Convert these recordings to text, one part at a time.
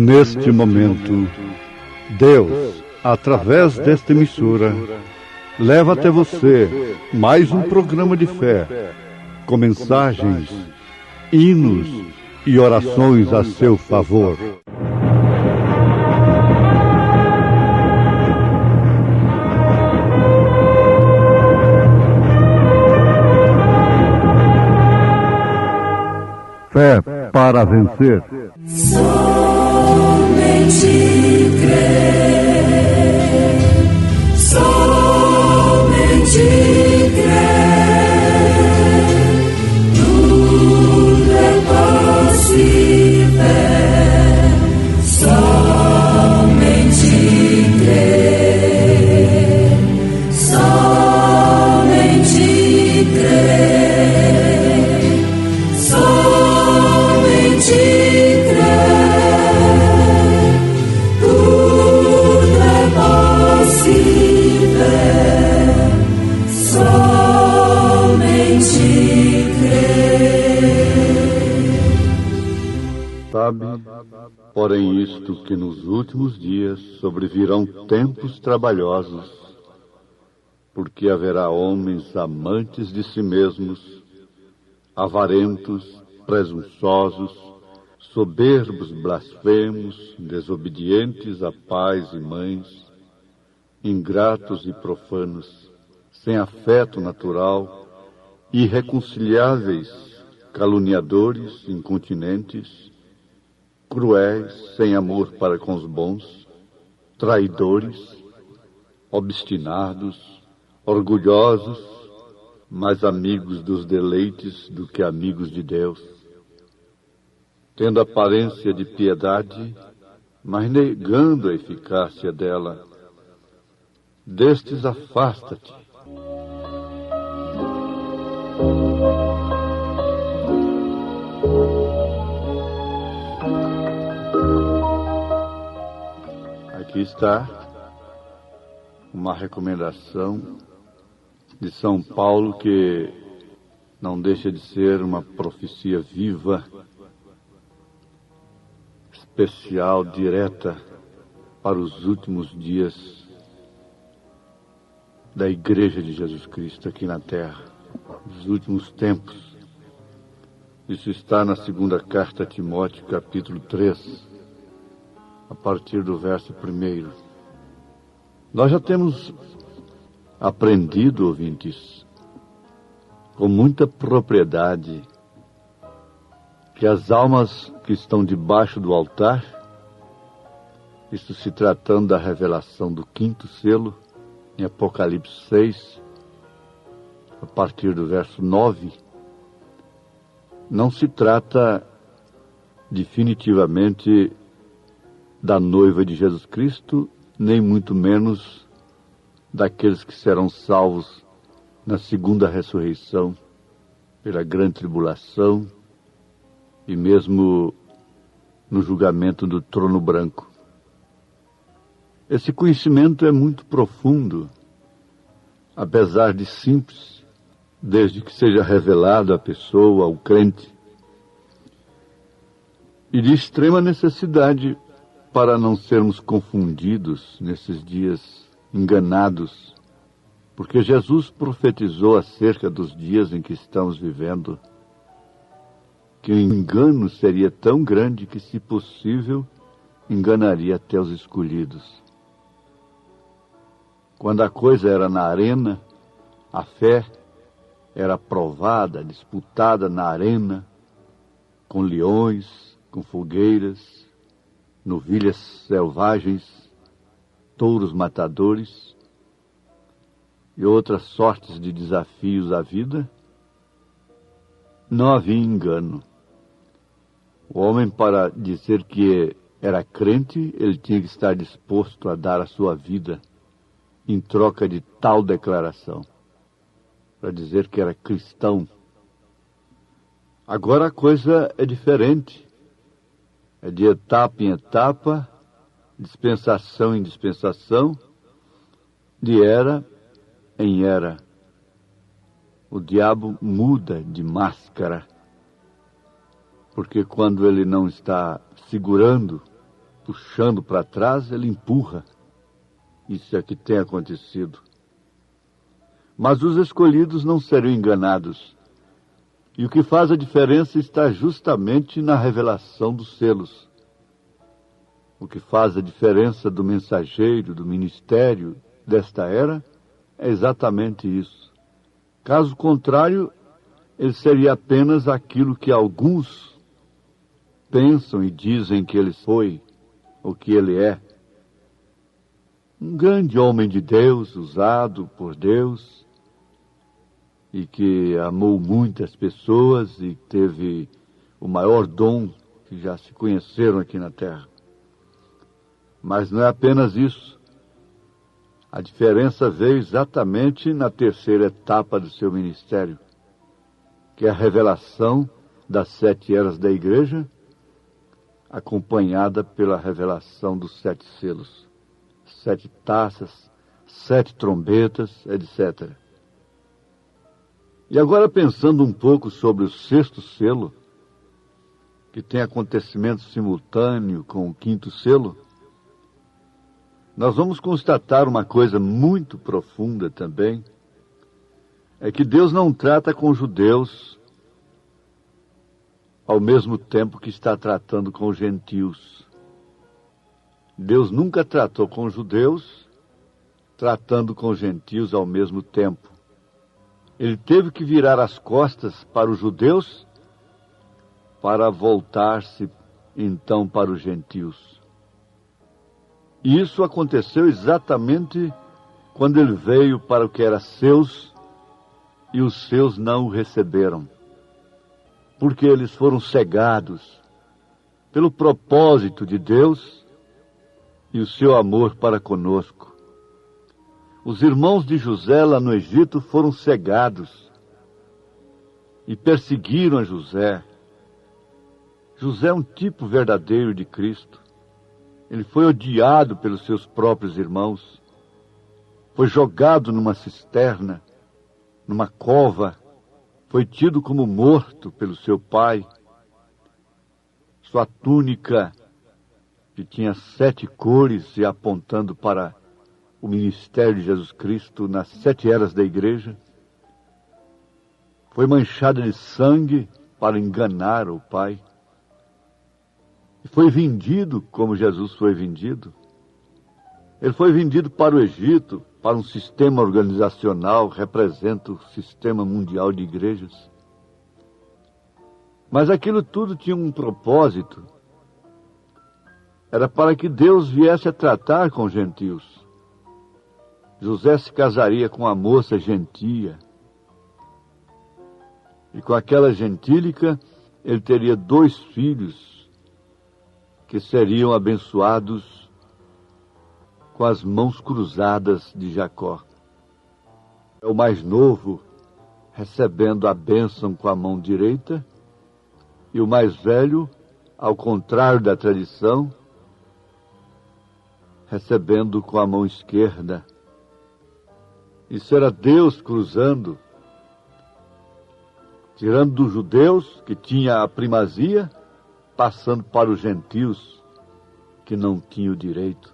Neste momento, Deus, através desta emissora, leva até você mais um programa de fé, com mensagens, hinos e orações a seu favor. Fé para vencer. Somente crer, somente crer, tudo é possível, somente crer, somente crer, somente Sabe, porém isto, que nos últimos dias sobrevirão tempos trabalhosos, porque haverá homens amantes de si mesmos, avarentos, presunçosos, soberbos, blasfemos, desobedientes a pais e mães, ingratos e profanos, sem afeto natural, irreconciliáveis, caluniadores, incontinentes, cruéis, sem amor para com os bons, traidores, obstinados, orgulhosos, mais amigos dos deleites do que amigos de Deus, tendo aparência de piedade, mas negando a eficácia dela. Destes afasta-te. Aqui está uma recomendação de São Paulo que não deixa de ser uma profecia viva, especial, direta para os últimos dias da Igreja de Jesus Cristo aqui na Terra, os últimos tempos. Isso está na segunda carta a Timóteo, capítulo 3, a partir do verso 1. Nós já temos aprendido, ouvintes, com muita propriedade, que as almas que estão debaixo do altar, isso se tratando da revelação do quinto selo, em Apocalipse 6, a partir do verso 9, não se trata definitivamente da noiva de Jesus Cristo, nem muito menos daqueles que serão salvos na segunda ressurreição, pela grande tribulação e mesmo no julgamento do trono branco. Esse conhecimento é muito profundo, apesar de simples, desde que seja revelado à pessoa, ao crente, e de extrema necessidade para não sermos confundidos nesses dias, enganados, porque Jesus profetizou acerca dos dias em que estamos vivendo, que o engano seria tão grande que, se possível, enganaria até os escolhidos. Quando a coisa era na arena, a fé era provada, disputada na arena, com leões, com fogueiras, novilhas selvagens, touros matadores e outras sortes de desafios à vida. Não havia engano. O homem, para dizer que era crente, ele tinha que estar disposto a dar a sua vida em troca de tal declaração, para dizer que era cristão. Agora a coisa é diferente. É de etapa em etapa, dispensação em dispensação, de era em era. O diabo muda de máscara, porque quando ele não está segurando puxando para trás, ele empurra. Isso é que tem acontecido. Mas os escolhidos não serão enganados. E o que faz a diferença está justamente na revelação dos selos. O que faz a diferença do mensageiro, do ministério desta era, é exatamente isso. Caso contrário, ele seria apenas aquilo que alguns pensam e dizem que ele foi, ou que ele é. Um grande homem de Deus, usado por Deus, e que amou muitas pessoas e teve o maior dom que já se conheceram aqui na Terra. Mas não é apenas isso. A diferença veio exatamente na terceira etapa do seu ministério, que é a revelação das 7 eras da igreja, acompanhada pela revelação dos 7 selos, 7 taças, 7 trombetas, etc. E agora, pensando um pouco sobre o 6º selo, que tem acontecimento simultâneo com o 5º selo, nós vamos constatar uma coisa muito profunda também, é que Deus não trata com os judeus ao mesmo tempo que está tratando com os gentios. Deus nunca tratou com os judeus, tratando com os gentios ao mesmo tempo. Ele teve que virar as costas para os judeus para voltar-se então para os gentios. E isso aconteceu exatamente quando ele veio para o que era seus e os seus não o receberam. Porque eles foram cegados pelo propósito de Deus e o seu amor para conosco. Os irmãos de José lá no Egito foram cegados e perseguiram a José. José é um tipo verdadeiro de Cristo. Ele foi odiado pelos seus próprios irmãos. Foi jogado numa cisterna, numa cova. Foi tido como morto pelo seu pai. Sua túnica, que tinha 7 cores e apontando para o ministério de Jesus Cristo nas 7 eras da igreja, foi manchada de sangue para enganar o pai. E foi vendido como Jesus foi vendido. Ele foi vendido para o Egito, para um sistema organizacional, representa o sistema mundial de igrejas. Mas aquilo tudo tinha um propósito. Era para que Deus viesse a tratar com os gentios. José se casaria com uma moça gentia. E com aquela gentílica, ele teria 2 filhos, que seriam abençoados com as mãos cruzadas de Jacó. O mais novo recebendo a bênção com a mão direita, e o mais velho, ao contrário da tradição, recebendo com a mão esquerda. Isso era Deus cruzando, tirando dos judeus, que tinha a primazia, passando para os gentios, que não tinham o direito.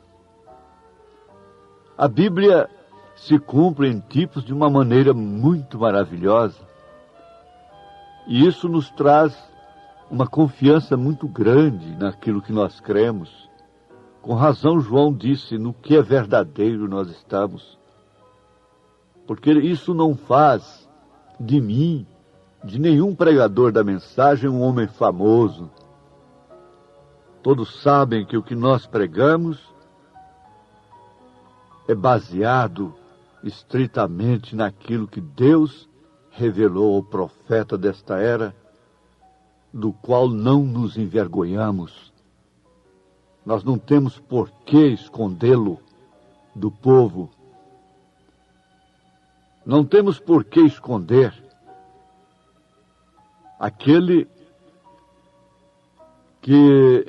A Bíblia se cumpre em tipos de uma maneira muito maravilhosa. E isso nos traz uma confiança muito grande naquilo que nós cremos. Com razão, João disse, no que é verdadeiro nós estamos. Porque isso não faz de mim, de nenhum pregador da mensagem, um homem famoso. Todos sabem que o que nós pregamos é baseado estritamente naquilo que Deus revelou ao profeta desta era, do qual não nos envergonhamos. Nós não temos por que escondê-lo do povo. Não temos por que esconder aquele que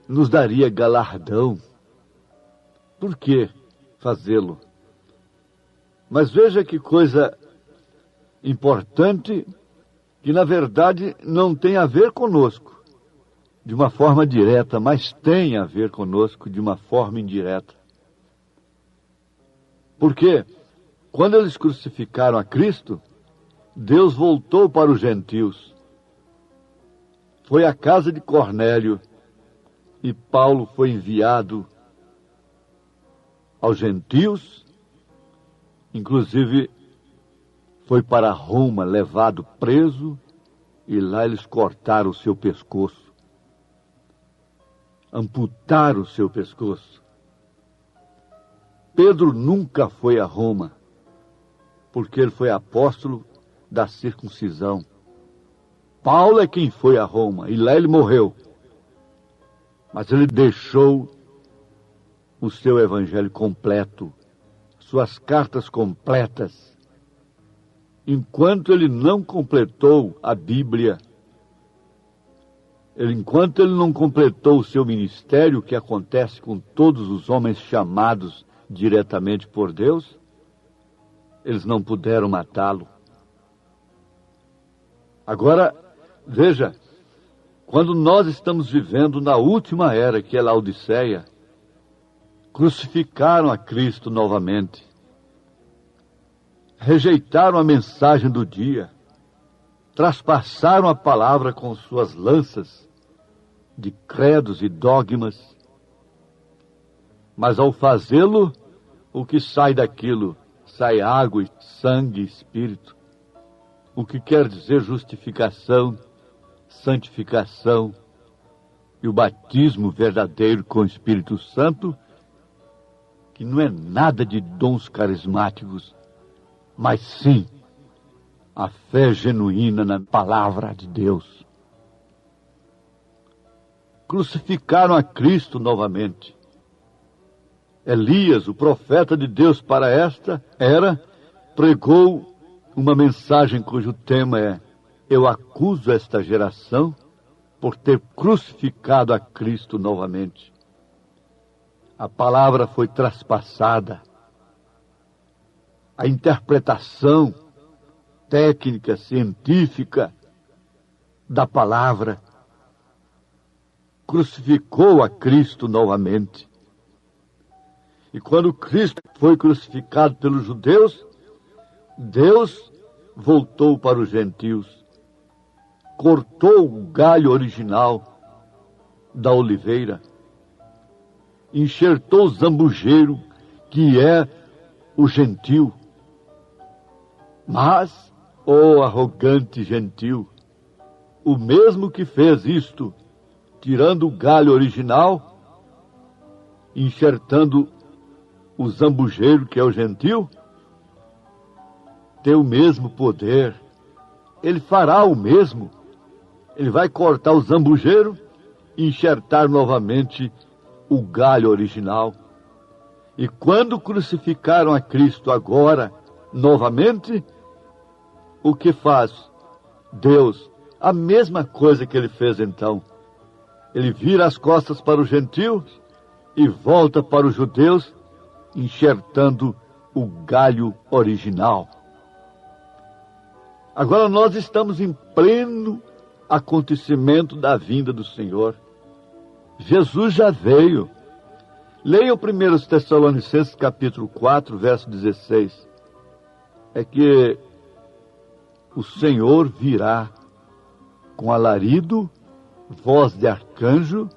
nos daria galardão. Por que fazê-lo? Mas veja que coisa importante, que na verdade não tem a ver conosco, de uma forma direta, mas tem a ver conosco de uma forma indireta. Porque quando eles crucificaram a Cristo, Deus voltou para os gentios. Foi à casa de Cornélio e Paulo foi enviado aos gentios, inclusive foi para Roma, levado preso, e lá eles cortaram o seu pescoço, amputaram o seu pescoço. Pedro nunca foi a Roma, porque ele foi apóstolo da circuncisão. Paulo é quem foi a Roma, e lá ele morreu. Mas ele deixou o seu evangelho completo, suas cartas completas. Enquanto ele não completou a Bíblia, enquanto ele não completou o seu ministério, que acontece com todos os homens chamados diretamente por Deus, eles não puderam matá-lo. Agora, veja, quando nós estamos vivendo na última era, que é a Laodiceia, crucificaram a Cristo novamente, rejeitaram a mensagem do dia, traspassaram a palavra com suas lanças de credos e dogmas, mas ao fazê-lo, o que sai daquilo? Sai água, sangue e espírito, o que quer dizer justificação, santificação e o batismo verdadeiro com o Espírito Santo, que não é nada de dons carismáticos, mas sim a fé genuína na palavra de Deus. Crucificaram a Cristo novamente. Elias, o profeta de Deus para esta era, pregou uma mensagem cujo tema é: eu acuso esta geração por ter crucificado a Cristo novamente. A palavra foi traspassada. A interpretação técnica, científica da palavra crucificou a Cristo novamente. E quando Cristo foi crucificado pelos judeus, Deus voltou para os gentios, cortou o galho original da oliveira, enxertou o zambujeiro, que é o gentil. Mas, ó arrogante gentil, o mesmo que fez isto, tirando o galho original, enxertando o zambujeiro, que é o gentil, tem o mesmo poder. Ele fará o mesmo. Ele vai cortar o zambujeiro e enxertar novamente o galho original. E quando crucificaram a Cristo agora, novamente, o que faz Deus? A mesma coisa que ele fez então. Ele vira as costas para os gentios e volta para os judeus, enxertando o galho original. Agora nós estamos em pleno acontecimento da vinda do Senhor. Jesus já veio. Leiam 1 Tessalonicenses capítulo 4, verso 16. É que o Senhor virá com alarido, voz de arcanjo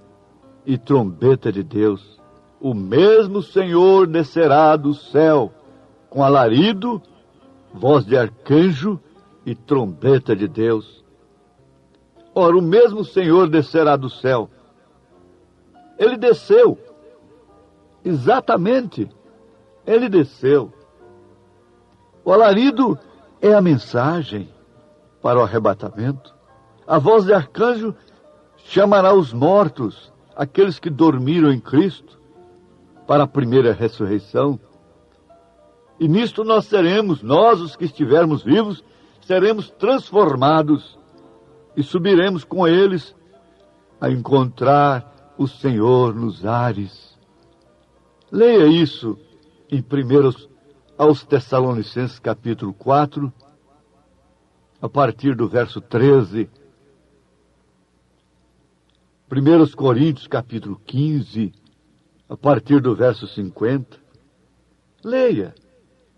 e trombeta de Deus. O mesmo Senhor descerá do céu com alarido, voz de arcanjo e trombeta de Deus. Ora, o mesmo Senhor descerá do céu. Ele desceu. Exatamente. Ele desceu. O alarido é a mensagem para o arrebatamento. A voz de arcanjo chamará os mortos, aqueles que dormiram em Cristo, para a primeira ressurreição. E nisto nós seremos, nós os que estivermos vivos, seremos transformados e subiremos com eles a encontrar o Senhor nos ares. Leia isso em 1 aos Tessalonicenses capítulo 4, a partir do verso 13. 1 Coríntios capítulo 15, a partir do verso 50. Leia,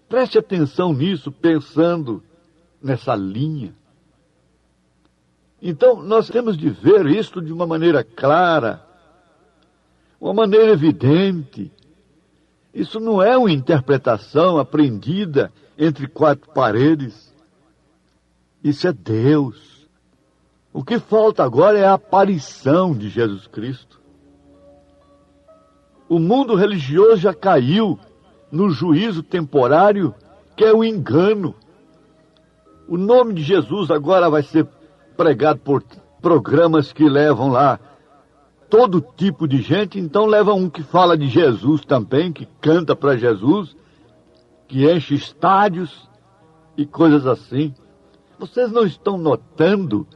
preste atenção nisso, pensando nessa linha. Então, nós temos de ver isto de uma maneira clara, uma maneira evidente. Isso não é uma interpretação aprendida entre quatro paredes. Isso é Deus. O que falta agora é a aparição de Jesus Cristo. O mundo religioso já caiu no juízo temporário, que é o engano. O nome de Jesus agora vai ser pregado por programas que levam lá todo tipo de gente. Então leva um que fala de Jesus também, que canta para Jesus, que enche estádios e coisas assim. Vocês não estão notando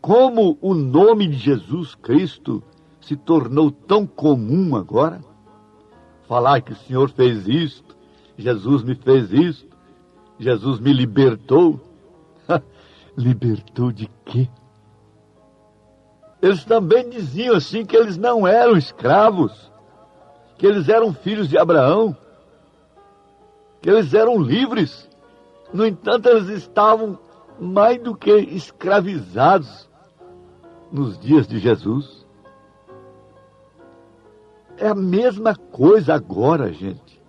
como o nome de Jesus Cristo se tornou tão comum agora? Falar que o Senhor fez isto, Jesus me fez isto, Jesus me libertou. Libertou de quê? Eles também diziam assim que eles não eram escravos, que eles eram filhos de Abraão, que eles eram livres. No entanto, eles estavam mais do que escravizados nos dias de Jesus. É a mesma coisa agora, gente.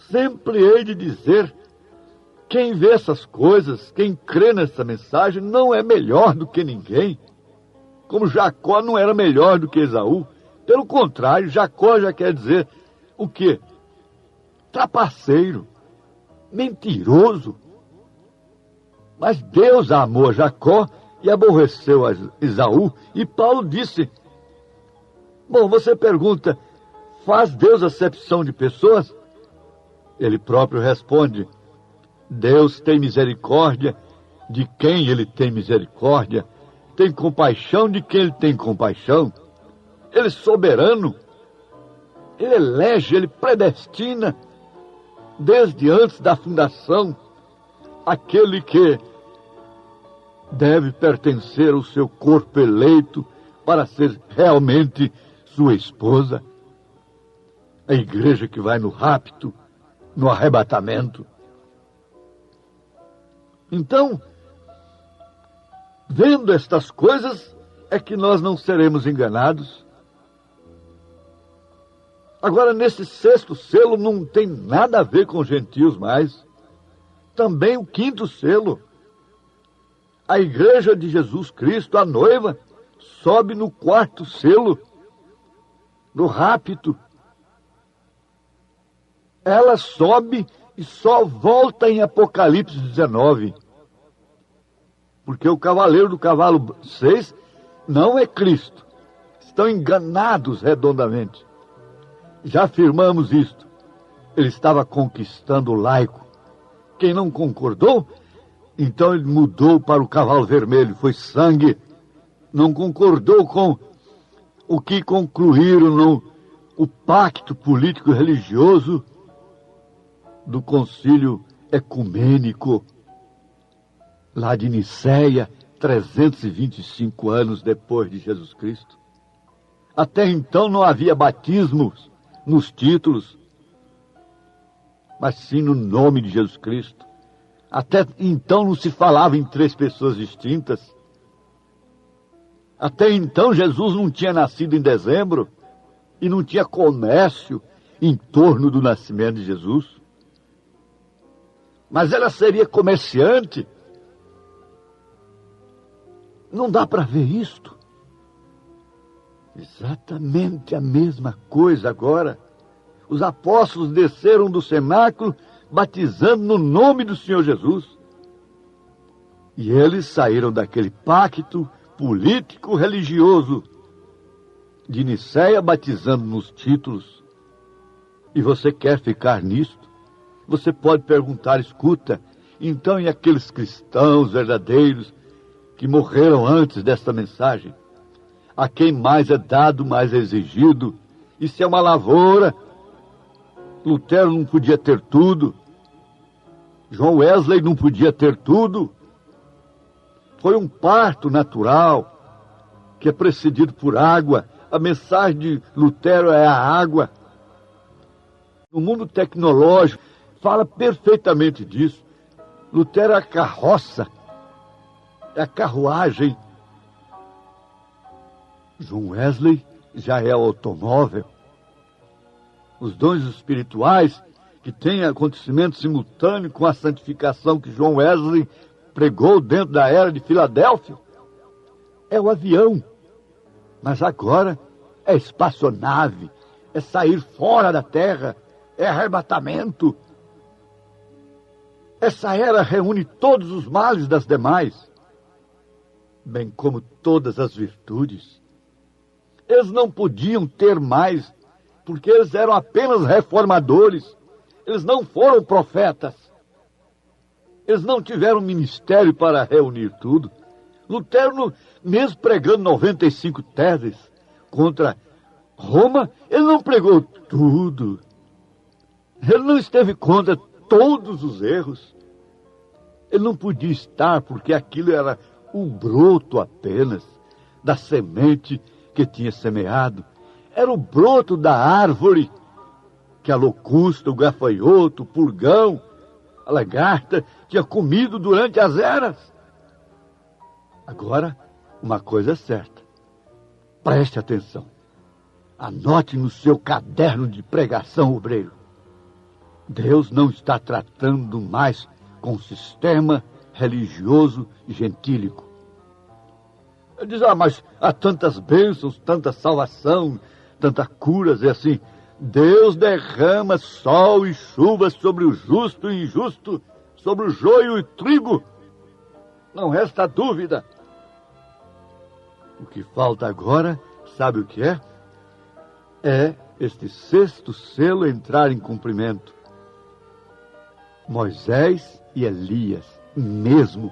Sempre hei de dizer, quem vê essas coisas, quem crê nessa mensagem, não é melhor do que ninguém. Como Jacó não era melhor do que Esaú. Pelo contrário, Jacó já quer dizer o quê? Trapaceiro, mentiroso. Mas Deus amou Jacó e aborreceu a Esaú. E Paulo disse, bom, você pergunta, faz Deus acepção de pessoas? Ele próprio responde, Deus tem misericórdia de quem Ele tem misericórdia, tem compaixão de quem Ele tem compaixão. Ele é soberano, Ele elege, Ele predestina, desde antes da fundação, aquele que deve pertencer ao seu corpo eleito para ser realmente sua esposa. A igreja que vai no rapto, no arrebatamento. Então, vendo estas coisas, é que nós não seremos enganados. Agora, nesse sexto selo não tem nada a ver com gentios mais. Também o quinto selo. A igreja de Jesus Cristo, a noiva, sobe no quarto selo, no rapto. Ela sobe e só volta em Apocalipse 19. Porque o cavaleiro do cavalo 6 não é Cristo. Estão enganados redondamente. Já afirmamos isto. Ele estava conquistando o laico. Quem não concordou, então ele mudou para o cavalo vermelho. Foi sangue. Não concordou com o que concluíram no pacto político-religioso do concílio ecumênico, lá de Niceia, 325 anos depois de Jesus Cristo. Até então não havia batismos nos títulos, mas sim no nome de Jesus Cristo. Até então não se falava em três pessoas distintas. Até então Jesus não tinha nascido em dezembro e não tinha comércio em torno do nascimento de Jesus. Mas ela seria comerciante. Não dá para ver isto. Exatamente a mesma coisa agora. Os apóstolos desceram do cenáculo batizando no nome do Senhor Jesus. E eles saíram daquele pacto político-religioso de Niceia batizando nos títulos. E você quer ficar nisto? Você pode perguntar, escuta, então e aqueles cristãos verdadeiros que morreram antes desta mensagem? A quem mais é dado, mais é exigido. Isso é uma lavoura. Lutero não podia ter tudo. João Wesley não podia ter tudo. Foi um parto natural. que é precedido por água. A mensagem de Lutero é a água. No mundo tecnológico, fala perfeitamente disso. Lutero é a carroça, é a carruagem. João Wesley já é o automóvel. Os dons espirituais que têm acontecimento simultâneo com a santificação que João Wesley pregou dentro da era de Filadélfia, é o avião. Mas agora é espaçonave, é sair fora da terra, é arrebatamento. Essa era reúne todos os males das demais, bem como todas as virtudes. Eles não podiam ter mais, porque eles eram apenas reformadores. Eles não foram profetas. Eles não tiveram ministério para reunir tudo. Lutero, mesmo pregando 95 teses contra Roma, ele não pregou tudo. Ele não esteve contra todos os erros. Ele não podia estar, porque aquilo era o broto apenas da semente que tinha semeado. Era o broto da árvore que a locusta, o gafanhoto, o pulgão, a lagarta tinha comido durante as eras. Agora, uma coisa é certa. Preste atenção. Anote no seu caderno de pregação, obreiro. Deus não está tratando mais com o sistema religioso gentílico. Ele diz, mas há tantas bênçãos, tanta salvação, tantas curas, e assim, Deus derrama sol e chuva sobre o justo e injusto, sobre o joio e o trigo. Não resta dúvida. O que falta agora, sabe o que é? É este sexto selo entrar em cumprimento. Moisés e Elias, mesmo,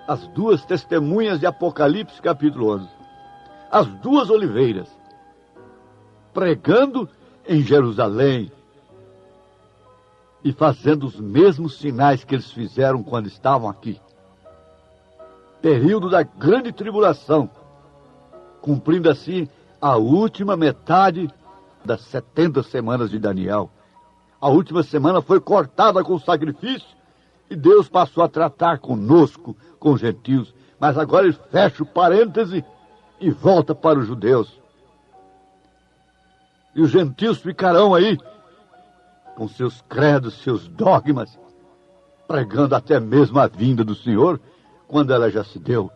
as duas testemunhas de Apocalipse capítulo 11, as duas oliveiras, pregando em Jerusalém e fazendo os mesmos sinais que eles fizeram quando estavam aqui. Período da grande tribulação, cumprindo assim a última metade das 70 semanas de Daniel. A última semana foi cortada com o sacrifício e Deus passou a tratar conosco, com os gentios. Mas agora ele fecha o parêntese e volta para os judeus. E os gentios ficarão aí com seus credos, seus dogmas, pregando até mesmo a vinda do Senhor, quando ela já se deu.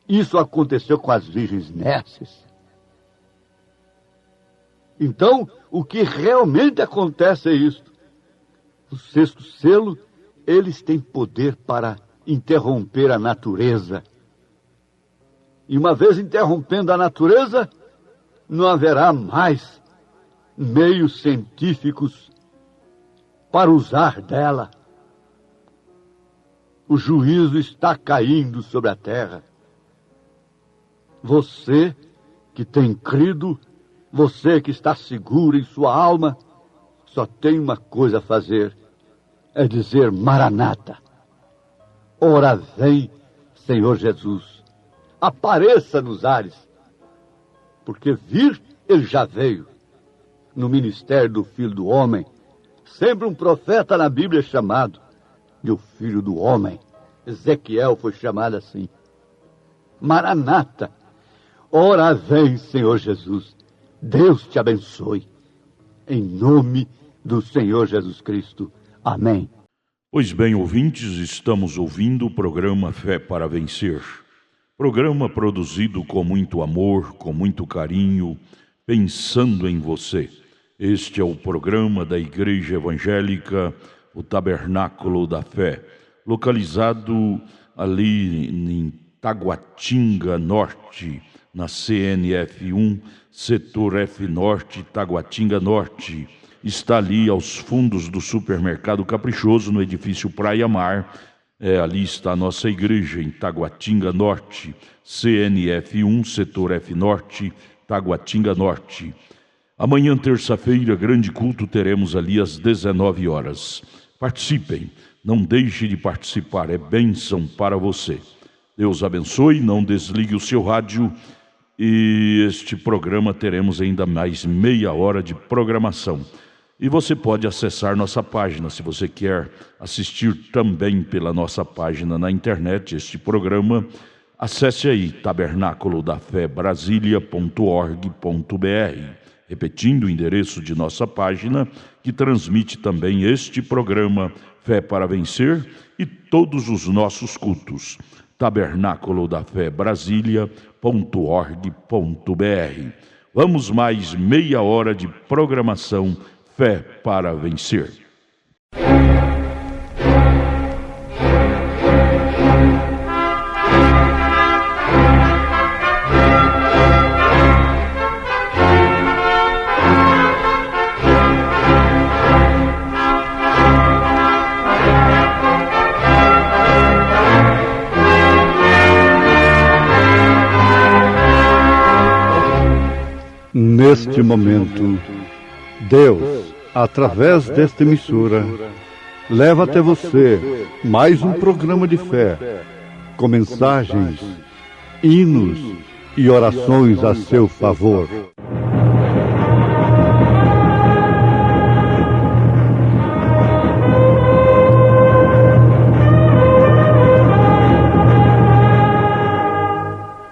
Isso aconteceu com as virgens nécias. Então, o que realmente acontece é isto. O sexto selo, eles têm poder para interromper a natureza. E uma vez interrompendo a natureza, não haverá mais meios científicos para usar dela. O juízo está caindo sobre a terra. Você que tem crido, você que está seguro em sua alma, só tem uma coisa a fazer, é dizer Maranata. Ora vem, Senhor Jesus, apareça nos ares, porque vir ele já veio. No ministério do Filho do Homem, sempre um profeta na Bíblia é chamado de o Filho do Homem. Ezequiel foi chamado assim. Maranata, ora vem, Senhor Jesus. Deus te abençoe. Em nome do Senhor Jesus Cristo. Amém. Pois bem, ouvintes, estamos ouvindo o programa Fé para Vencer. Programa produzido com muito amor, com muito carinho, pensando em você. Este é o programa da Igreja Evangélica, o Tabernáculo da Fé, localizado ali em Taguatinga Norte, na CNF 1, setor F Norte, Taguatinga Norte. Está ali aos fundos do supermercado Caprichoso, no edifício Praia Mar. Ali está a nossa igreja, em Taguatinga Norte, CNF 1, setor F Norte, Taguatinga Norte. Amanhã, terça-feira, grande culto, teremos ali às 19 horas. Participem, não deixe de participar, é bênção para você. Deus abençoe, não desligue o seu rádio e este programa teremos ainda mais meia hora de programação. E você pode acessar nossa página, se você quer assistir também pela nossa página na internet este programa, acesse aí tabernacolodaFéBrasilia.org.br, repetindo o endereço de nossa página, que transmite também este programa Fé para Vencer e todos os nossos cultos, tabernacolodaFéBrasilia.org.br. Vamos mais meia hora de programação Fé para Vencer. Neste momento, Deus, através desta emissora, leva até você mais um programa de fé, com mensagens, hinos e orações a seu favor.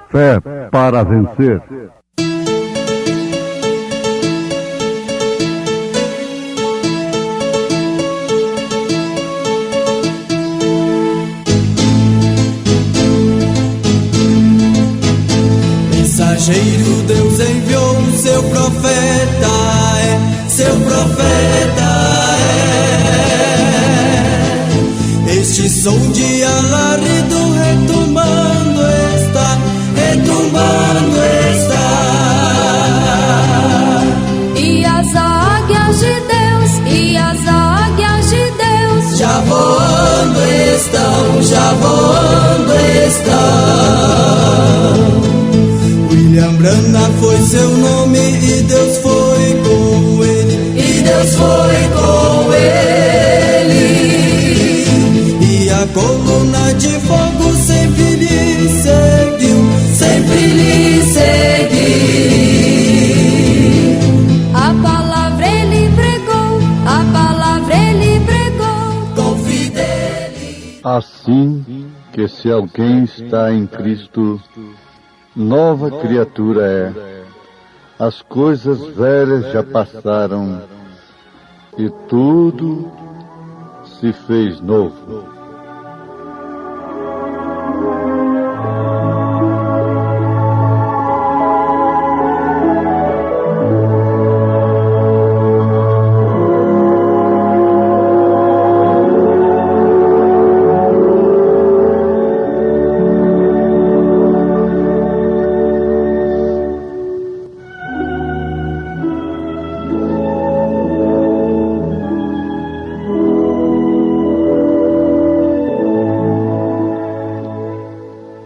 Fé para vencer. Mensageiro, Deus enviou o seu profeta, seu profeta Este som de alarido retumbando está, retumbando está. E as águias de Deus, e as águias de Deus já voando estão, já voando estão. William Branham foi seu nome e Deus foi com ele, e Deus foi com ele. E a coluna de fogo sempre lhe seguiu, sempre lhe seguiu. A palavra ele pregou, a palavra ele pregou com fidelidade. Assim que se alguém está em Cristo, nova criatura é. As coisas velhas já passaram e tudo se fez novo.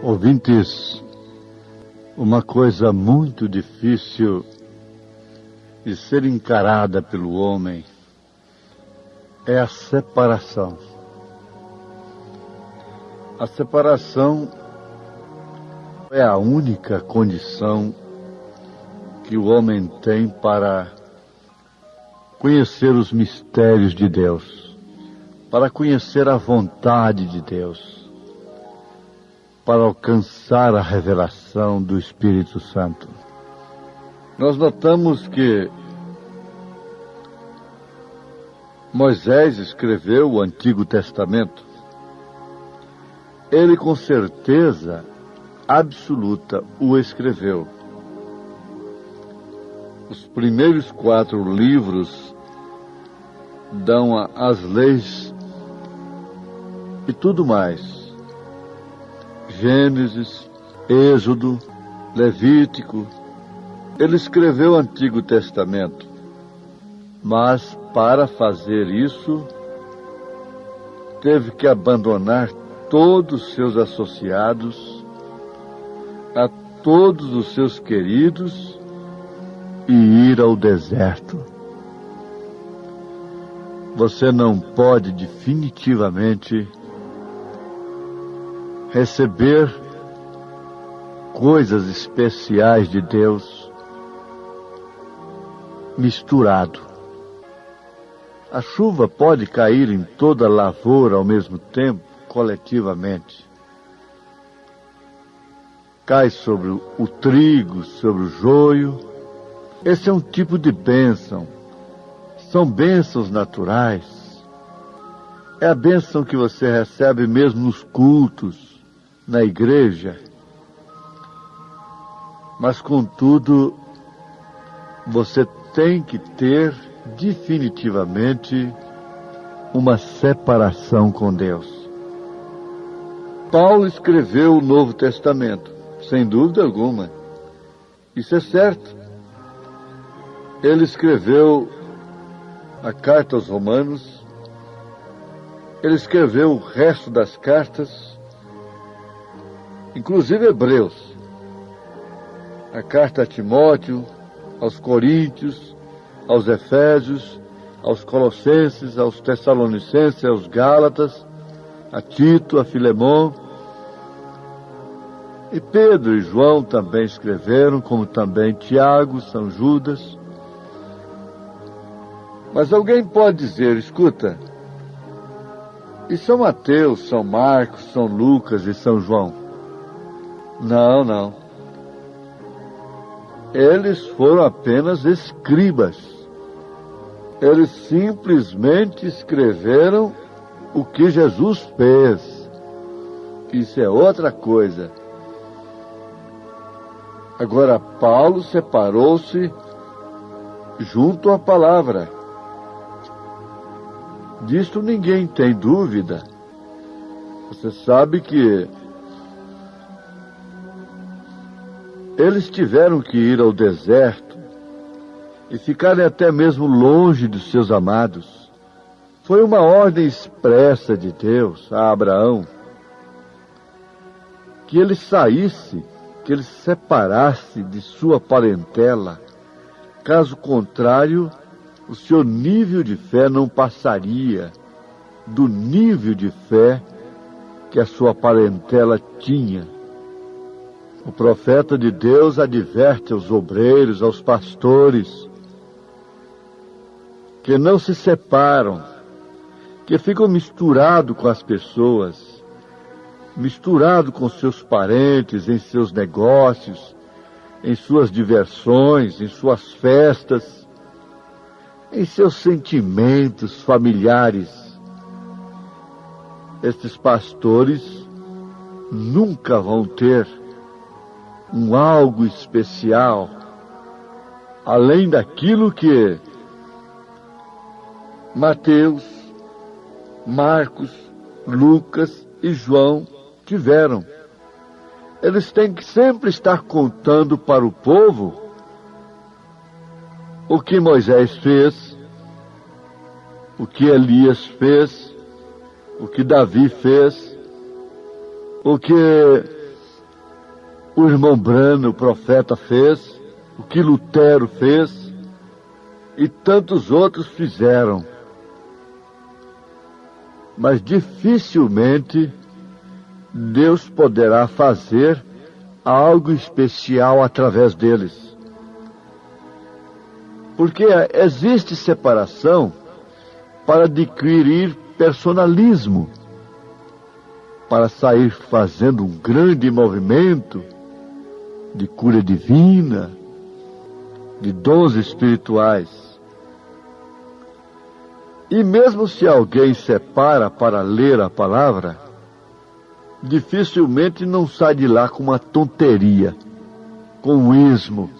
Ouvintes, uma coisa muito difícil de ser encarada pelo homem é a separação. A separação é a única condição que o homem tem para conhecer os mistérios de Deus, para conhecer a vontade de Deus, para alcançar a revelação do Espírito Santo. Nós notamos que Moisés escreveu o Antigo Testamento. Ele com certeza absoluta o escreveu. Os primeiros 4 livros dão as leis e tudo mais. Gênesis, Êxodo, Levítico. Ele escreveu o Antigo Testamento, mas para fazer isso teve que abandonar todos os seus associados, a todos os seus queridos e ir ao deserto. Você não pode definitivamente receber coisas especiais de Deus misturado. A chuva pode cair em toda a lavoura ao mesmo tempo, coletivamente. Cai sobre o trigo, sobre o joio. Esse é um tipo de bênção. São bênçãos naturais. É a bênção que você recebe mesmo nos cultos, na igreja. Mas, contudo, você tem que ter definitivamente uma separação com Deus. Paulo escreveu o Novo Testamento, sem dúvida alguma. Isso é certo. Ele escreveu a carta aos Romanos, ele escreveu o resto das cartas, inclusive Hebreus, a carta a Timóteo, aos Coríntios, aos Efésios, aos Colossenses, aos Tessalonicenses, aos Gálatas, a Tito, a Filemon. E Pedro e João também escreveram, como também Tiago, São Judas. Mas alguém pode dizer, escuta, e São Mateus, São Marcos, São Lucas e São João? Não, não. Eles foram apenas escribas. Eles simplesmente escreveram o que Jesus fez. Isso é outra coisa. Agora, Paulo separou-se junto à palavra. Disto ninguém tem dúvida. Você sabe que eles tiveram que ir ao deserto e ficarem até mesmo longe dos seus amados. Foi uma ordem expressa de Deus a Abraão que ele saísse, que ele se separasse de sua parentela. Caso contrário, o seu nível de fé não passaria do nível de fé que a sua parentela tinha. O profeta de Deus adverte aos obreiros, aos pastores, que não se separam, que ficam misturados com as pessoas, misturados com seus parentes, em seus negócios, em suas diversões, em suas festas, em seus sentimentos familiares. Estes pastores nunca vão ter um algo especial, além daquilo que Mateus, Marcos, Lucas e João tiveram. Eles têm que sempre estar contando para o povo o que Moisés fez, o que Elias fez, o que Davi fez, o que o irmão Brano, o profeta, fez, o que Lutero fez e tantos outros fizeram. Mas dificilmente Deus poderá fazer algo especial através deles. Porque existe separação para adquirir personalismo, para sair fazendo um grande movimento de cura divina, de dons espirituais. E mesmo se alguém separa para ler a palavra, dificilmente não sai de lá com uma tonteria, com um ismo.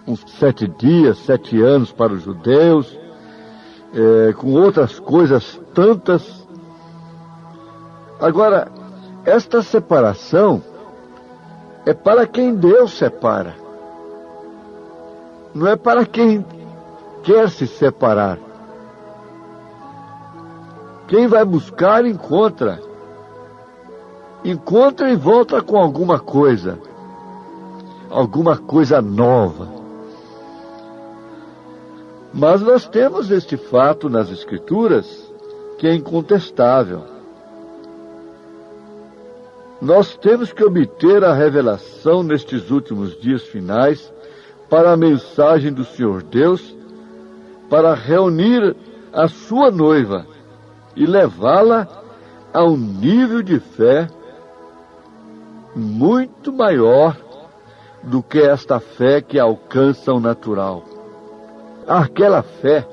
Uns 7 dias, 7 anos para os judeus, com outras coisas tantas. Agora, esta separação é para quem Deus separa. Não é para quem quer se separar. Quem vai buscar, encontra. Encontra e volta com alguma coisa nova. Mas nós temos este fato nas Escrituras que é incontestável. Nós temos que obter a revelação nestes últimos dias finais para a mensagem do Senhor Deus, para reunir a sua noiva e levá-la a um nível de fé muito maior do que esta fé que alcança o natural. Aquela fé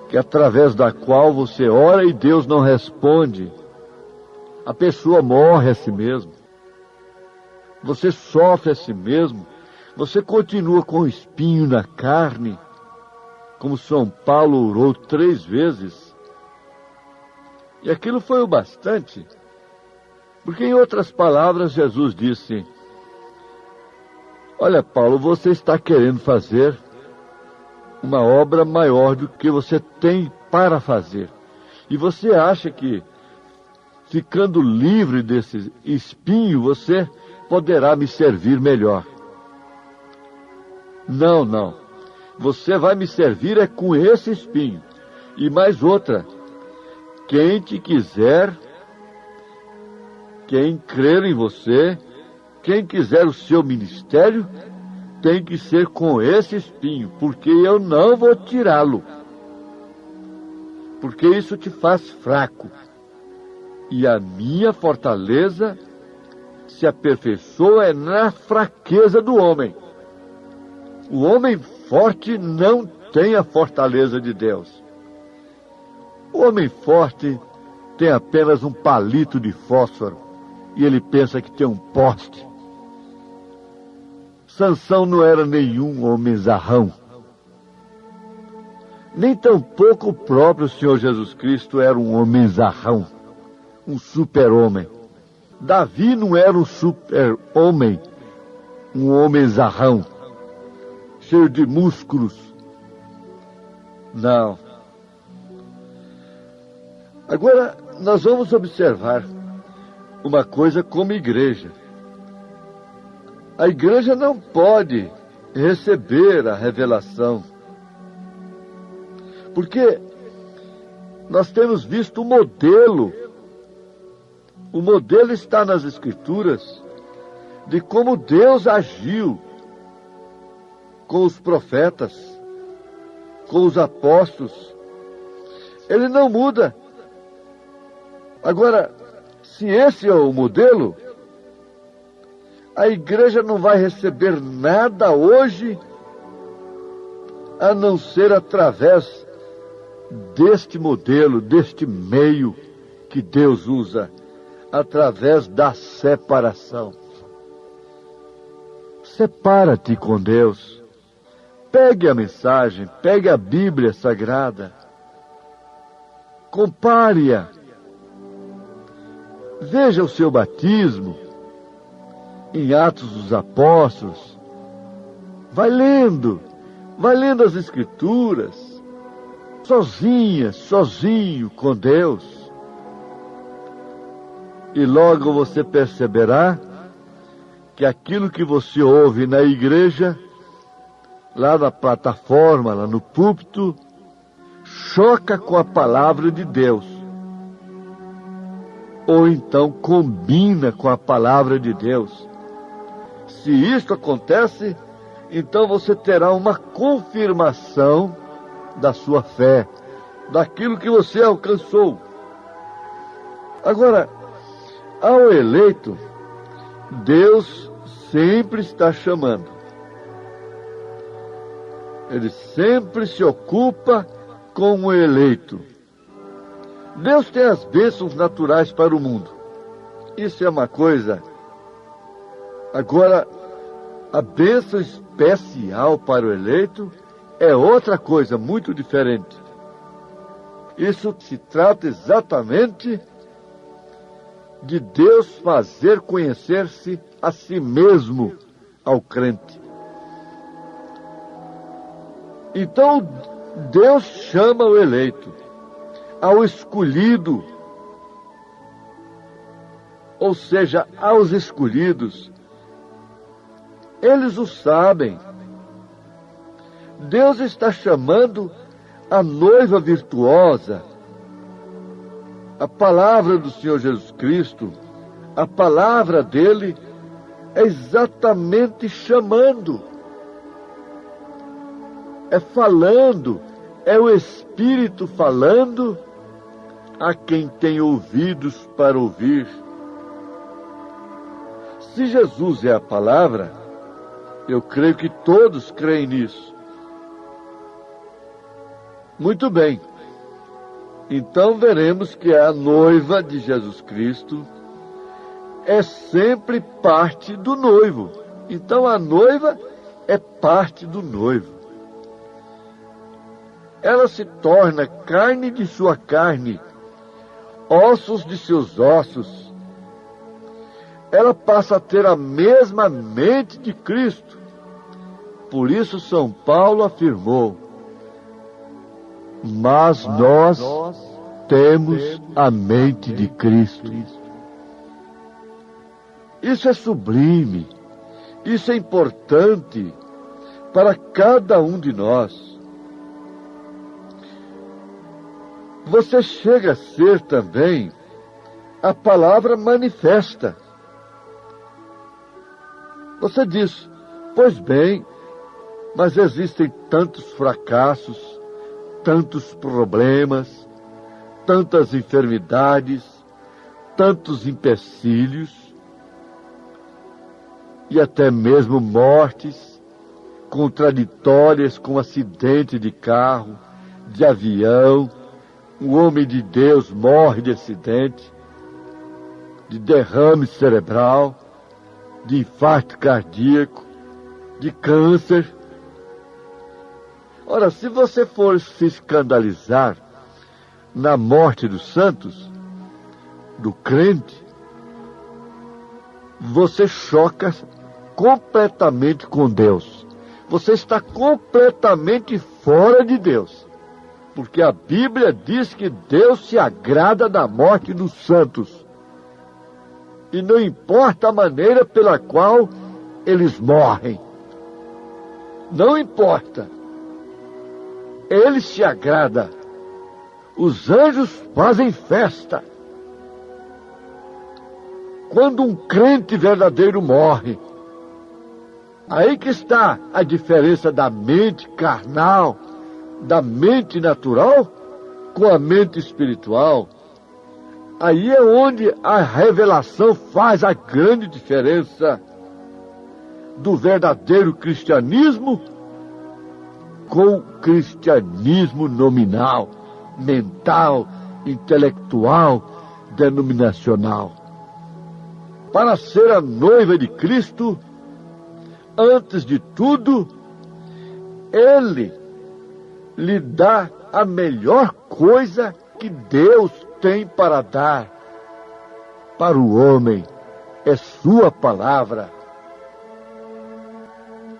que através da qual você ora e Deus não responde, a pessoa morre a si mesmo, você sofre a si mesmo, você continua com o espinho na carne, como São Paulo orou 3 vezes. E aquilo foi o bastante, porque em outras palavras Jesus disse: olha, Paulo, você está querendo fazer uma obra maior do que você tem para fazer. E você acha que, ficando livre desse espinho, você poderá me servir melhor. Não, não. Você vai me servir é com esse espinho. E mais outra. Quem te quiser, quem crer em você, quem quiser o seu ministério, tem que ser com esse espinho, porque eu não vou tirá-lo. Porque isso te faz fraco. E a minha fortaleza se aperfeiçoa na fraqueza do homem. O homem forte não tem a fortaleza de Deus. O homem forte tem apenas um palito de fósforo e ele pensa que tem um poste. Sansão não era nenhum homem zarrão. Nem tampouco o próprio Senhor Jesus Cristo era um homem zarrão, um super-homem. Davi não era um super-homem, um homem zarrão, cheio de músculos. Não. Agora, nós vamos observar uma coisa como igreja. A igreja não pode receber a revelação, porque nós temos visto o modelo. O modelo está nas Escrituras de como Deus agiu com os profetas, com os apóstolos. Ele não muda. Agora, se esse é o modelo, a igreja não vai receber nada hoje a não ser através deste modelo, deste meio que Deus usa, através da separação. Separa-te com Deus. Pegue a mensagem, pegue a Bíblia Sagrada, compare-a. Veja o seu batismo em Atos dos Apóstolos. Vai lendo as Escrituras, sozinho com Deus. E logo você perceberá que aquilo que você ouve na igreja, lá na plataforma, lá no púlpito, choca com a palavra de Deus. Ou então combina com a palavra de Deus. Se isto acontece, então você terá uma confirmação da sua fé, daquilo que você alcançou. Agora, ao eleito, Deus sempre está chamando. Ele sempre se ocupa com o eleito. Deus tem as bênçãos naturais para o mundo. Isso é uma coisa. Agora, a bênção especial para o eleito é outra coisa muito diferente. Isso se trata exatamente de Deus fazer conhecer-se a si mesmo ao crente. Então, Deus chama o eleito, ao escolhido, ou seja, aos escolhidos. Eles o sabem. Deus está chamando a noiva virtuosa. A palavra do Senhor Jesus Cristo, A palavra dele é exatamente chamando, é falando, é o Espírito falando a quem tem ouvidos para ouvir. Se Jesus é a palavra, eu creio que todos creem nisso. Muito bem. Então veremos que a noiva de Jesus Cristo é sempre parte do noivo. Então a noiva é parte do noivo. Ela se torna carne de sua carne, ossos de seus ossos. Ela passa a ter a mesma mente de Cristo. Por isso São Paulo afirmou: mas nós temos a mente de Cristo. Isso é sublime, isso é importante para cada um de nós. Você chega a ser também a palavra manifesta. Você diz: pois bem, mas existem tantos fracassos, tantos problemas, tantas enfermidades, tantos empecilhos, e até mesmo mortes contraditórias com acidente de carro, de avião. Um homem de Deus morre de acidente, de derrame cerebral, de infarto cardíaco, de câncer. Ora, se você for se escandalizar na morte dos santos, do crente, você choca completamente com Deus. Você está completamente fora de Deus. Porque a Bíblia diz que Deus se agrada da morte dos santos. E não importa a maneira pela qual eles morrem. Não importa. Ele se agrada. Os anjos fazem festa. Quando um crente verdadeiro morre, aí que está a diferença da mente carnal, da mente natural, com a mente espiritual. Aí é onde a revelação faz a grande diferença do verdadeiro cristianismo com o cristianismo nominal, mental, intelectual, denominacional. Para ser a noiva de Cristo, antes de tudo, Ele lhe dá a melhor coisa que Deus tem para dar para o homem, é sua palavra.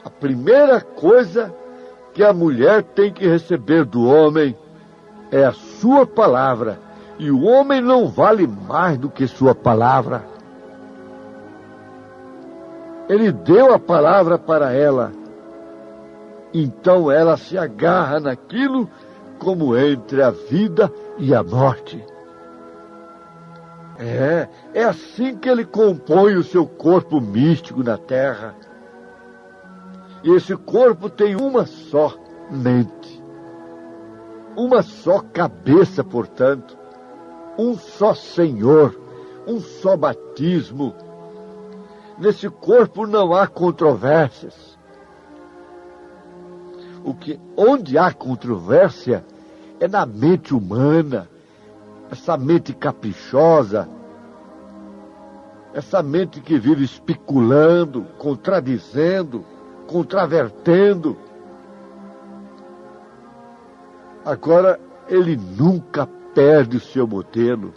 A primeira coisa que a mulher tem que receber do homem é a sua palavra. E o homem não vale mais do que sua palavra. Ele deu a palavra para ela. Então ela se agarra naquilo como entre a vida e a morte. É assim que ele compõe o seu corpo místico na terra. E esse corpo tem uma só mente, uma só cabeça, portanto, um só Senhor, um só batismo. Nesse corpo não há controvérsias. Onde há controvérsia é na mente humana, essa mente caprichosa, essa mente que vive especulando, contradizendo, contravertendo. Agora, ele nunca perde o seu modelo.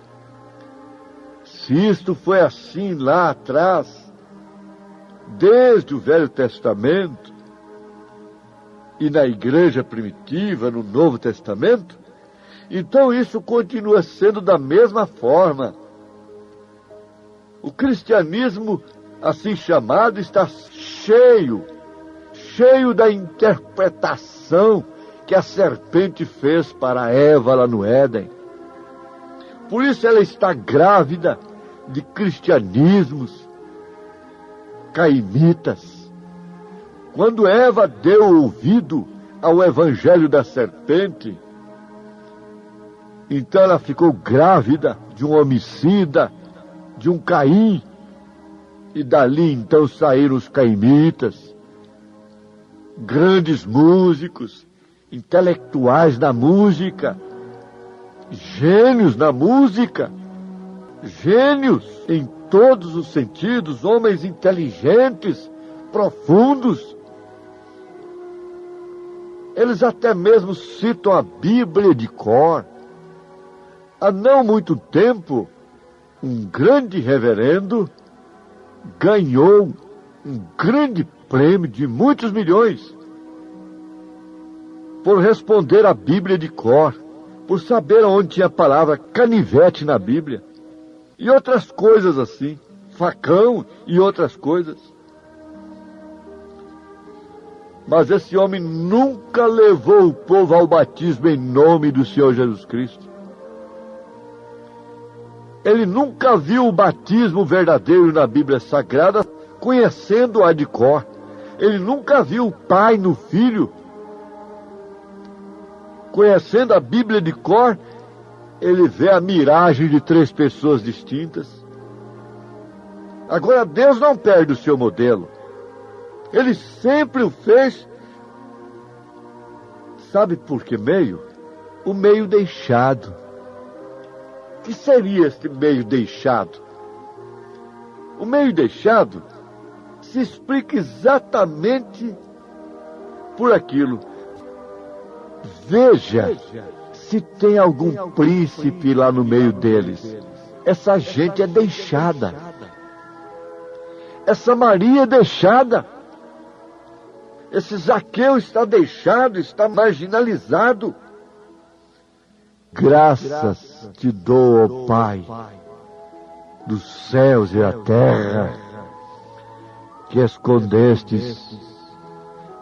Se isto foi assim lá atrás, desde o Velho Testamento, e na igreja primitiva, no Novo Testamento, então isso continua sendo da mesma forma. O cristianismo, assim chamado, está cheio da interpretação que a serpente fez para Eva lá no Éden. Por isso ela está grávida de cristianismos cainitas. Quando Eva deu ouvido ao evangelho da serpente, então ela ficou grávida de um homicida, de um Caim, e dali então saíram os cainitas, grandes músicos, intelectuais na música, gênios na música, gênios em todos os sentidos, homens inteligentes, profundos. Eles até mesmo citam a Bíblia de cor. Há não muito tempo, um grande reverendo ganhou um grande prêmio de muitos milhões por responder a Bíblia de cor, por saber onde tinha a palavra canivete na Bíblia, e outras coisas assim, facão e outras coisas. Mas esse homem nunca levou o povo ao batismo em nome do Senhor Jesus Cristo. Ele nunca viu o batismo verdadeiro na Bíblia Sagrada, conhecendo-a de cor. Ele nunca viu o Pai no Filho. Conhecendo a Bíblia de cor, ele vê a miragem de 3 pessoas distintas. Agora, Deus não perde o seu modelo. Ele sempre o fez. Sabe por que meio? O meio deixado. O que seria este meio deixado? O meio deixado se explica exatamente por aquilo. Veja se tem algum príncipe lá no meio deles. Essa gente é deixada. Essa Maria é deixada. Esse Zaqueu está deixado, está marginalizado. Graças te dou, ó Pai, dos céus e da terra, que escondestes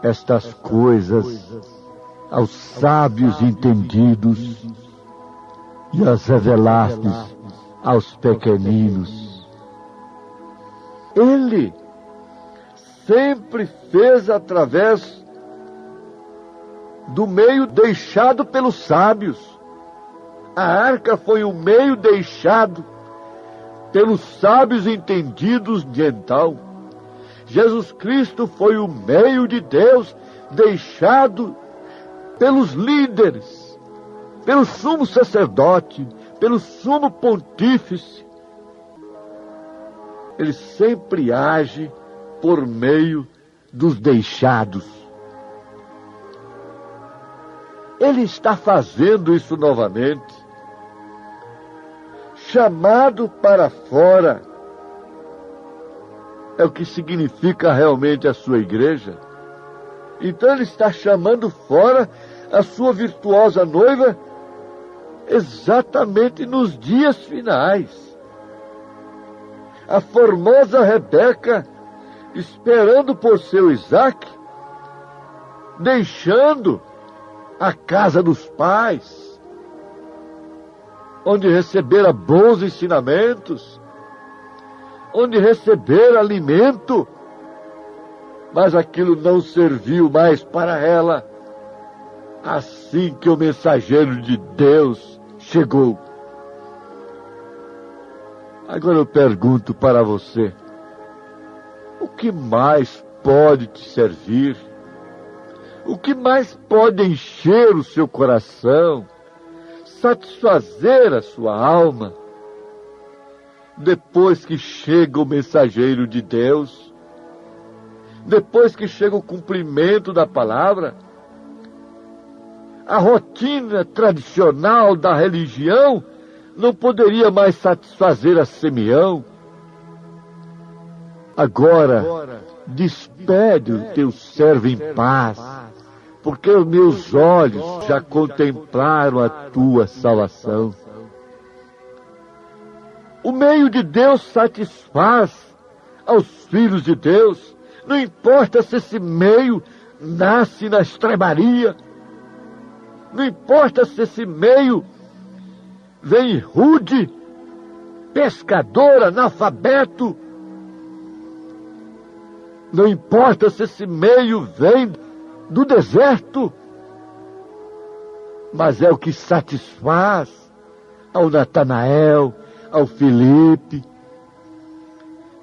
estas coisas aos sábios entendidos e as revelastes aos pequeninos. Ele sempre fez através do meio deixado pelos sábios. A arca foi um meio deixado pelos sábios entendidos de então. Jesus Cristo foi o meio de Deus deixado pelos líderes, pelo sumo sacerdote, pelo sumo pontífice. Ele sempre age por meio dos deixados. Ele está fazendo isso novamente. Chamado para fora é o que significa realmente a sua igreja. Então ele está chamando fora a sua virtuosa noiva exatamente nos dias finais. A formosa Rebeca esperando por seu Isaac, deixando a casa dos pais, onde recebera bons ensinamentos, onde recebera alimento, mas aquilo não serviu mais para ela, assim que o mensageiro de Deus chegou. Agora eu pergunto para você, o que mais pode te servir? O que mais pode encher o seu coração, satisfazer a sua alma, depois que chega o mensageiro de Deus, depois que chega o cumprimento da palavra? A rotina tradicional da religião não poderia mais satisfazer a Simeão. Agora, despede o teu servo em paz, porque os meus olhos já contemplaram a tua salvação. O meio de Deus satisfaz aos filhos de Deus, não importa se esse meio nasce na estrebaria, não importa se esse meio vem rude, pescador, analfabeto. Não importa se esse meio vem do deserto, mas é o que satisfaz ao Natanael, ao Filipe,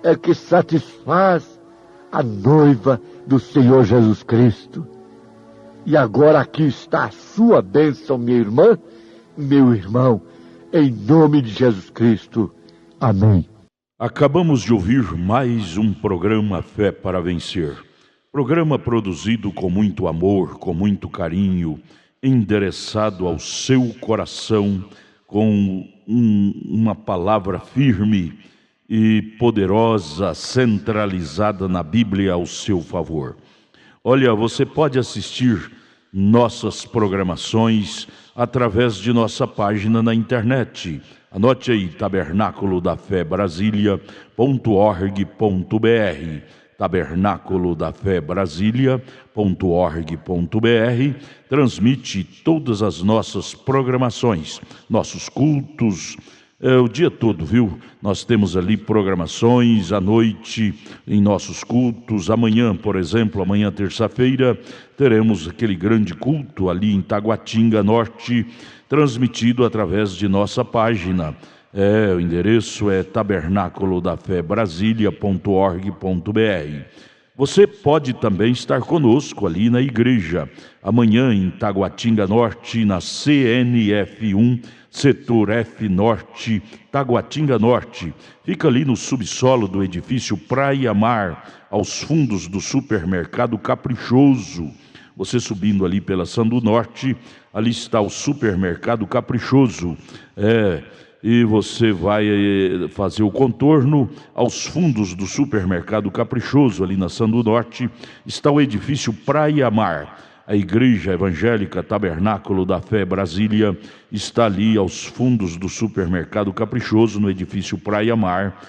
é o que satisfaz a noiva do Senhor Jesus Cristo. E agora aqui está a sua bênção, minha irmã, meu irmão, em nome de Jesus Cristo. Amém. Acabamos de ouvir mais um programa Fé para Vencer. Programa produzido com muito amor, com muito carinho, endereçado ao seu coração, com uma palavra firme e poderosa, centralizada na Bíblia ao seu favor. Olha, você pode assistir nossas programações através de nossa página na internet. Anote aí, tabernaculodafebrasilia.org.br, tabernaculodafebrasilia.org.br, transmite todas as nossas programações, nossos cultos, o dia todo, viu? Nós temos ali programações à noite em nossos cultos. Amanhã, por exemplo, amanhã terça-feira, teremos aquele grande culto ali em Taguatinga Norte, transmitido através de nossa página. O endereço é tabernaculodafebrasilia.org.br. Você pode também estar conosco ali na igreja, amanhã em Taguatinga Norte, na CNF1, Setor F Norte, Taguatinga Norte. Fica ali no subsolo do edifício Praia Mar, aos fundos do supermercado Caprichoso. Você subindo ali pela Sandu Norte, ali está o supermercado Caprichoso. E você vai fazer o contorno aos fundos do supermercado Caprichoso, ali na Sandu Norte, está o edifício Praia Mar. A Igreja Evangélica Tabernáculo da Fé Brasília está ali aos fundos do supermercado Caprichoso, no edifício Praia Mar,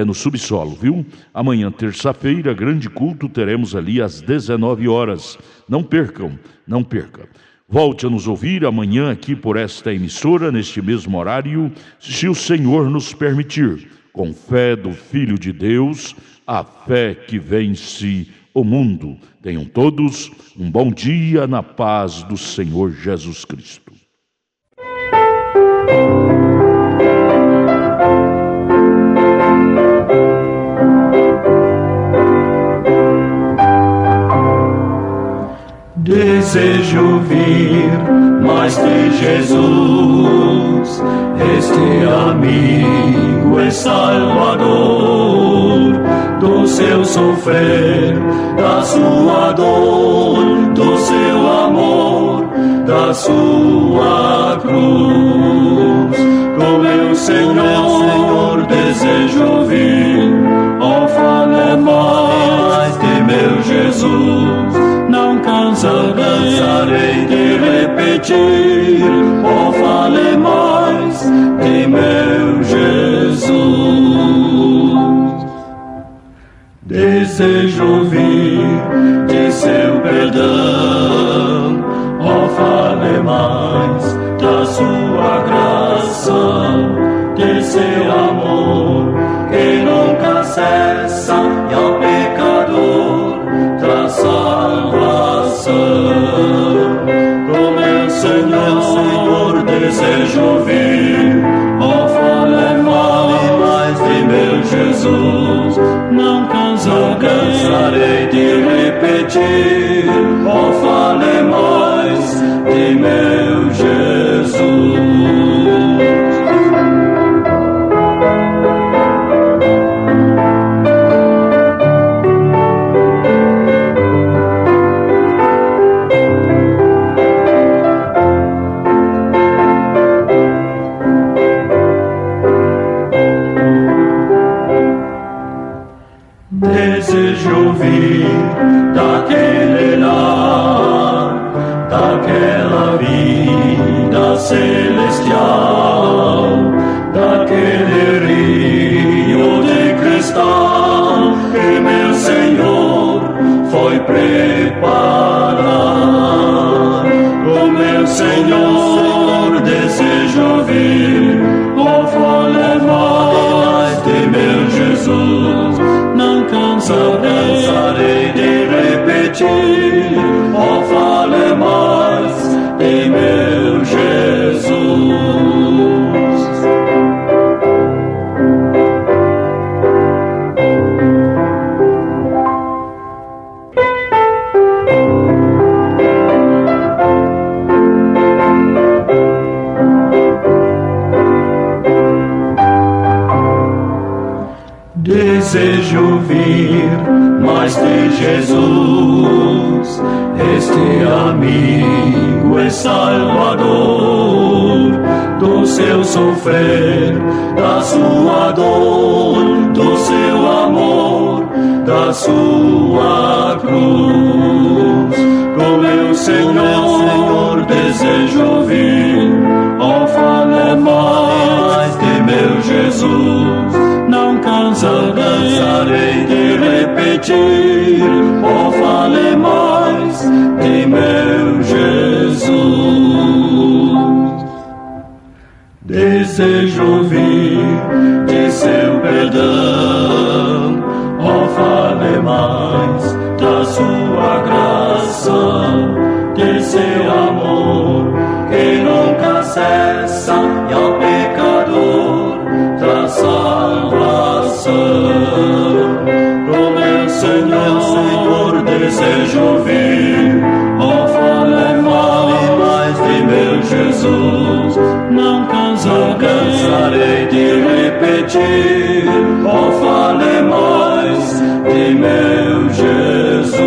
no subsolo, viu? Amanhã, terça-feira, grande culto, teremos ali às 19 horas. Não percam, não perca. Volte a nos ouvir amanhã aqui por esta emissora, neste mesmo horário, se o Senhor nos permitir, com fé do Filho de Deus, a fé que vence o mundo. Tenham todos um bom dia na paz do Senhor Jesus Cristo. Desejo ouvir mais de Jesus, este amigo e Salvador, do seu sofrer, da sua dor, do seu amor, da sua cruz. Com meu Senhor desejo ouvir, ó, fale mais de meu Jesus. Não cansarei de repetir, oh, fale mais de meu Jesus. Desejo ouvir de seu perdão, oh, fale mais da sua graça, de seu amor que nunca cessa e ao pecador traz salvação. Com meu Senhor desejo ouvir, oh, fale mais de meu Jesus. Não cansarei de repetir, oh, fale mais de meu Jesus. Desejo ouvir daquele lar, daquela vida celestial, daquele rio de cristal que meu Senhor foi preparar. O meu Senhor desejo ouvir, oh, fale mais Desejo ouvir mais de Jesus, este amigo e Salvador, do seu sofrer, da sua dor, do seu amor, da sua cruz. Com meu Senhor desejo ouvir, ó, fale mais de meu Jesus. Não cansarei de repetir, ó, fale mais de meu Jesus. Desejo ouvir de seu perdão, ó, fale mais da sua graça, de seu amor que nunca cessa e ao pecador traz salvação. Pro meu Senhor desejo ouvir, ó, fale mais de meu Jesus. Não cansarei de repetir, ó, fale mais de meu Jesus.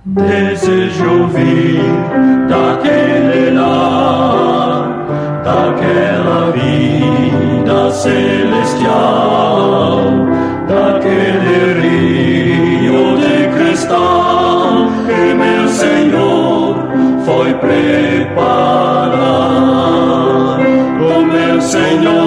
Desejo ouvir daquele lar, daquela vida celestial, daquele rio de cristal que meu Senhor foi preparar. O meu Senhor